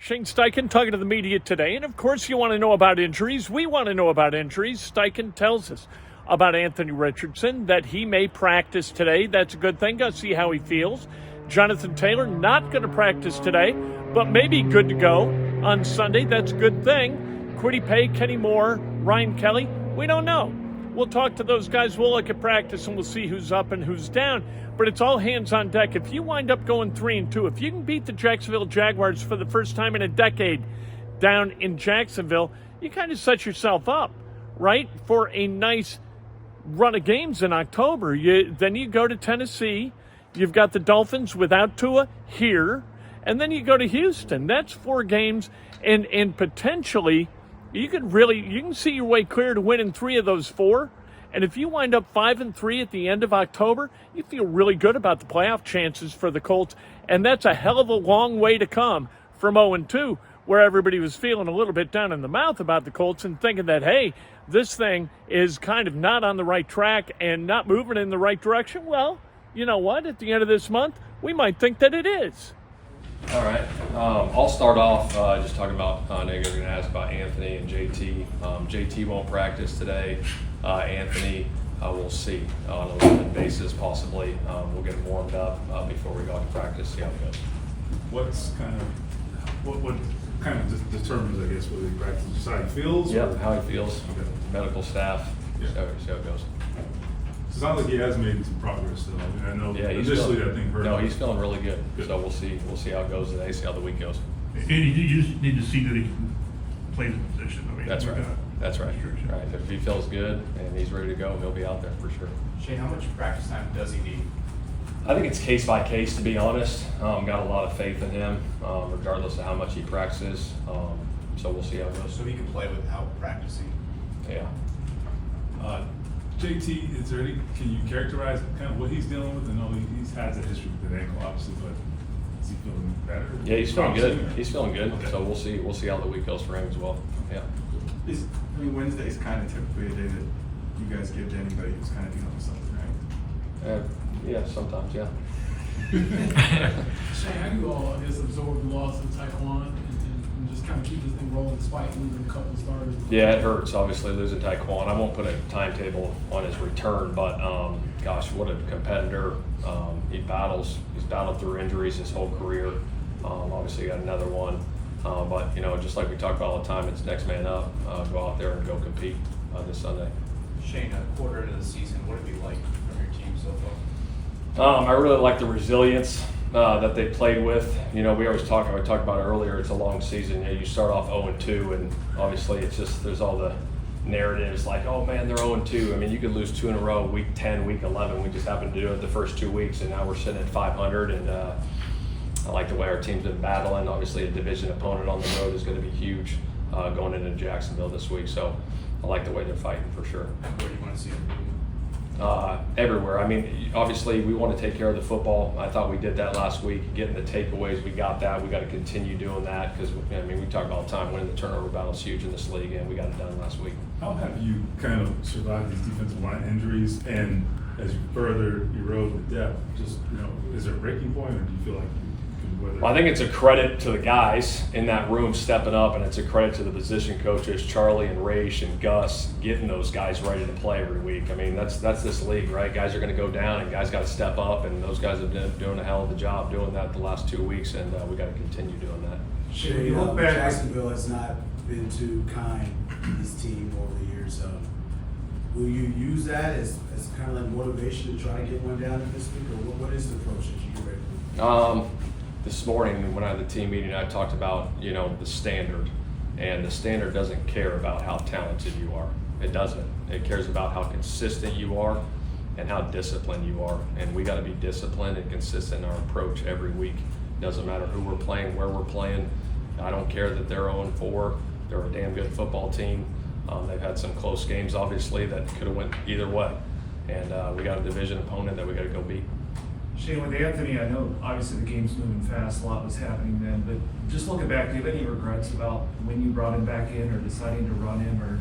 Shane Steichen talking to the media today. And, of course, you want to know about injuries. We want to know about injuries. Steichen tells us about Anthony Richardson, that he may practice today. That's a good thing. Got to see how he feels. Jonathan Taylor not going to practice today, but maybe good to go on Sunday. That's a good thing. Kwity Paye, Kenny Moore, Ryan Kelly, we don't know. We'll talk to those guys. We'll look at practice and we'll see who's up and who's down. But it's all hands on deck. If you wind up going 3-2, if you can beat the Jacksonville Jaguars for the first time in a decade down in Jacksonville, you kind of set yourself up, right, for a nice run of games in October. Then you go to Tennessee. You've got the Dolphins without Tua here. And then you go to Houston. That's 4 games. And potentially you can see your way clear to winning 3 of those 4. And if you wind up 5-3 at the end of October, you feel really good about the playoff chances for the Colts. And that's a hell of a long way to come from 0-2, where everybody was feeling a little bit down in the mouth about the Colts and thinking that, hey, this thing is kind of not on the right track and not moving in the right direction. Well, you know what? At the end of this month, we might think that it is. All right. I'll start off just talking about, I know you're going to ask about Anthony and JT. JT won't practice today. Anthony, we'll see on a limited basis possibly. We'll get him warmed up before we go out to practice, see how it goes. What kind of determines, I guess, whether he practices, just how he feels? Yeah, how he feels, Okay. Medical staff, Yeah. see how it goes. So it sounds like he has made some progress, though. I mean, I know initially that thing hurt. No, he's feeling really good. Good. So we'll see how it goes today, see how the week goes. And you just need to see that he can play the position. I mean, That's right. That's right. restriction. Right. If he feels good and he's ready to go, he'll be out there for sure. Shane, how much practice time does he need? I think it's case by case, to be honest. Got a lot of faith in him, regardless of how much he practices. So we'll see how it goes. So he can play without practicing? Yeah. JT, can you characterize kind of what he's dealing with? I know he's had that history with the ankle, obviously, but is he feeling better? Yeah, he's feeling good. Promising, or- He's feeling good. Okay. So we'll see how the week goes for him as well. Yeah. Wednesday's kind of typically a day that you guys give to anybody who's kind of dealing with something, right? Yeah, sometimes, yeah. Shane, how do you all, I guess, absorb the loss of Taekwon and just kind of keep this thing rolling despite losing a couple of starters? Yeah, it hurts, obviously, losing Taekwon. I won't put a timetable on his return, but gosh, what a competitor. He's battled through injuries his whole career. Obviously got another one. But, just like we talk about all the time, it's next man up. Go out there and go compete this Sunday. Shane, a quarter into the season, what have you liked from your team so far? I really like the resilience that they played with. We always we talked about it earlier, it's a long season. You start off 0-2, and obviously it's just, there's all the narratives like, oh man, they're 0-2. I mean, you could lose 2 in a row, week 10, week 11. We just happened to do it the first 2 weeks, and now we're sitting at 500. And I like the way our team's been battling. Obviously, a division opponent on the road is going to be huge going into Jacksonville this week. So I like the way they're fighting for sure. And where do you want to see him? Everywhere. I mean, obviously, we want to take care of the football. I thought we did that last week. Getting the takeaways, we got that. We got to continue doing that because, we talk all the time, winning the turnover battle is huge in this league, and we got it done last week. How have you kind of survived these defensive line injuries, and as you further erode with depth, just, is there a breaking point, or do you feel like you can weather? Well, I think it's a credit to the guys in that room stepping up, and it's a credit to the position coaches, Charlie and Raish and Gus, getting those guys ready to play every week. I mean, that's this league, right? Guys are going to go down, and guys got to step up, and those guys have been doing a hell of a job doing that the last 2 weeks, and we got to continue doing that. Shane, Jacksonville has not been too kind to this team over the years. Will you use that as kind of like motivation to try to get one down in this week, or what is the approach that you get ready to? This morning when I had the team meeting, I talked about, the standard. And the standard doesn't care about how talented you are. It doesn't. It cares about how consistent you are and how disciplined you are. And we got to be disciplined and consistent in our approach every week. Doesn't matter who we're playing, where we're playing. I don't care that they're 0-4. They're a damn good football team. They've had some close games, obviously, that could have went either way. And we got a division opponent that we got to go beat. Shane, with Anthony, I know obviously the game's moving fast, a lot was happening then, but just looking back, do you have any regrets about when you brought him back in or deciding to run him? Or?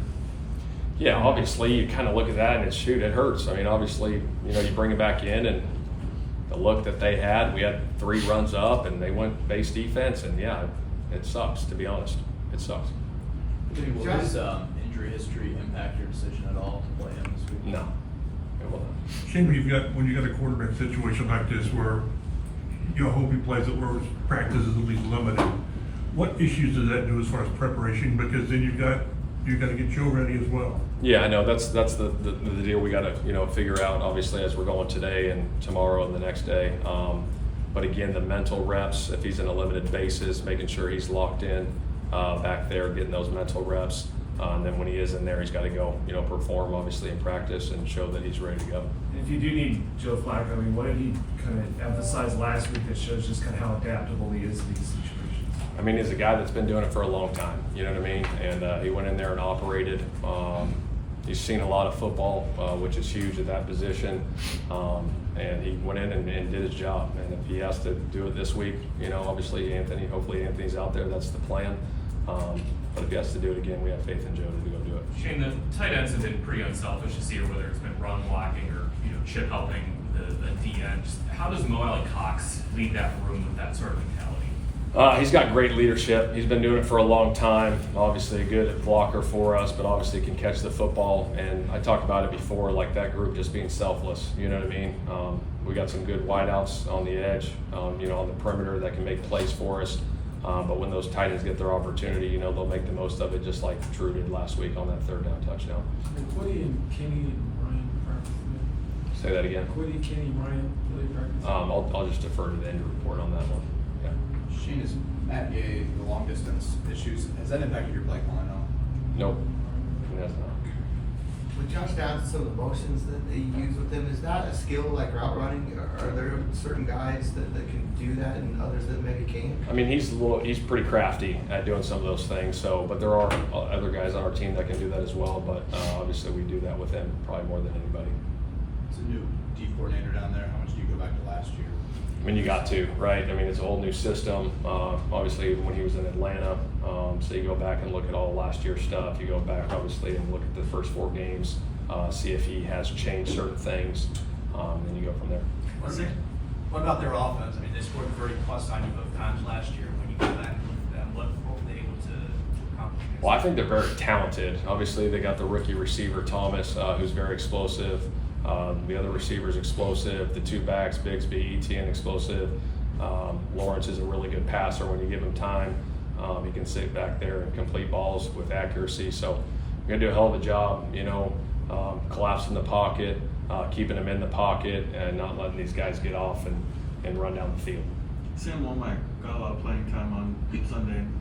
Yeah, obviously you kind of look at that and it hurts. I mean, obviously, you bring him back in and the look that they had, we had 3 runs up and they went base defense, and yeah, It sucks, to be honest. It sucks. Will his injury history impact your decision at all to play him this week? No, it will not. Shane, when you got a quarterback situation like this where you hope he plays it, where his practice is at least limited, what issues does that do as far as preparation? Because then you've got to get Joe ready as well. Yeah, I know that's the deal we got to figure out, obviously, as we're going today and tomorrow and the next day. But again, the mental reps, if he's in a limited basis, making sure he's locked in back there, getting those mental reps. And then when he is in there, he's got to go, perform obviously in practice and show that he's ready to go. And if you do need Joe Flacco, I mean, what did he kind of emphasize last week that shows just kind of how adaptable he is to these situations? I mean, he's a guy that's been doing it for a long time, you know what I mean? And he went in there and operated. He's seen a lot of football, which is huge at that position. And he went in and did his job. And if he has to do it this week, obviously hopefully Anthony's out there, that's the plan. But if he has to do it again, we have faith in Joe to go do it. Shane, the tight ends have been pretty unselfish this year, whether it's been run blocking or chip helping the DN. How does Mo Alley Cox lead that room with that sort of mentality? He's got great leadership. He's been doing it for a long time. Obviously a good blocker for us, but obviously can catch the football. And I talked about it before, like that group just being selfless. You know what I mean? We got some good wideouts on the edge, on the perimeter that can make plays for us. But when those tight ends get their opportunity, they'll make the most of it, just like Drew did last week on that third down touchdown. Quiddy and Kenny and Ryan practice. Say that again. Quiddy, Kenny, Ryan, really practice. I'll just defer to the injury report on that one. Yeah. Shane, is Matt Gay, the long distance issues, has that impacted your play calling at all? Nope. It has not. With Josh Downs, some of the motions that they use with him, is that a skill like route running? Are there certain guys that can do that and others that maybe can't? I mean, he's pretty crafty at doing some of those things. So, but there are other guys on our team that can do that as well. But obviously, we do that with him probably more than anybody. It's a new D coordinator down there. How much do you go back to last year? I mean, you got to, right? I mean, it's a whole new system. Obviously, when he was in Atlanta, so you go back and look at all last year's stuff. You go back, obviously, and look at the first 4 games, see if he has changed certain things, and you go from there. What about their offense? I mean, they scored 30+ on you both times last year. When you go back and look at them, what were they able to accomplish? Well, I think they're very talented. Obviously, they got the rookie receiver, Thomas, who's very explosive. The other receivers explosive. The 2 backs, Bigsby, Etienne, explosive. Lawrence is a really good passer when you give him time. He can sit back there and complete balls with accuracy. So we're going to do a hell of a job, collapsing the pocket, keeping them in the pocket, and not letting these guys get off and run down the field. Sam Womack got a lot of playing time on Sunday and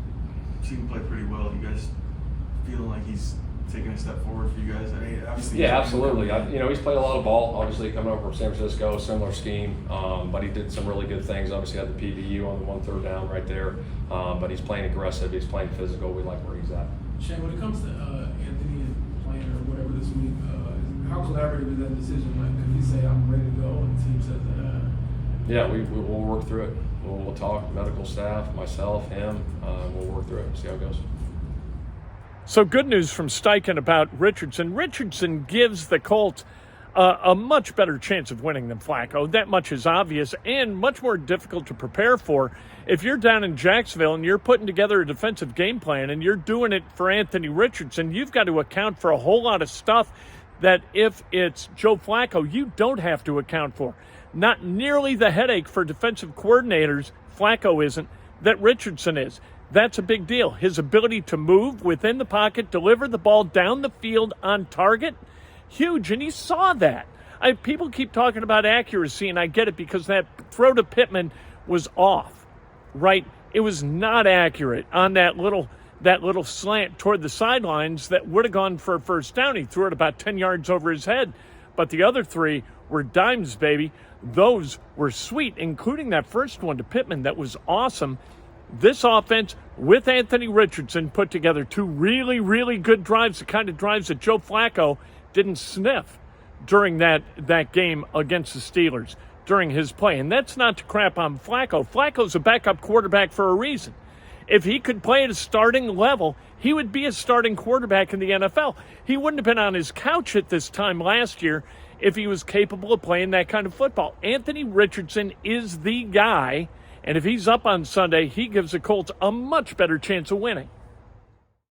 seemed to play pretty well. You guys feeling like he's taking a step forward for you guys? I mean, obviously. Yeah, absolutely. He's played a lot of ball. Obviously, coming over from San Francisco, similar scheme, but he did some really good things. Obviously, had the PVU on the 1 3rd down right there, but he's playing aggressive. He's playing physical. We like where he's at. Shane, when it comes to Anthony and playing or whatever this week, how collaborative is that decision? Like, could he say, "I'm ready to go," and the team says that? Yeah, we'll work through it. We'll talk, medical staff, myself, him. We'll work through it and see how it goes. So good news from Steichen about Richardson. Richardson gives the Colts a much better chance of winning than Flacco. That much is obvious and much more difficult to prepare for. If you're down in Jacksonville and you're putting together a defensive game plan and you're doing it for Anthony Richardson, you've got to account for a whole lot of stuff that if it's Joe Flacco, you don't have to account for. Not nearly the headache for defensive coordinators, Flacco isn't, that Richardson is. That's a big deal. His ability to move within the pocket, deliver the ball down the field on target, huge. And he saw that. People keep talking about accuracy, and I get it because that throw to Pittman was off, right? It was not accurate on that little slant toward the sidelines that would have gone for a first down. He threw it about 10 yards over his head. But the other 3 were dimes, baby. Those were sweet, including that first one to Pittman that was awesome. This offense with Anthony Richardson put together 2 really, really good drives, the kind of drives that Joe Flacco didn't sniff during that game against the Steelers during his play. And that's not to crap on Flacco. Flacco's a backup quarterback for a reason. If he could play at a starting level, he would be a starting quarterback in the NFL. He wouldn't have been on his couch at this time last year if he was capable of playing that kind of football. Anthony Richardson is the guy, And if he's up on Sunday, he gives the Colts a much better chance of winning.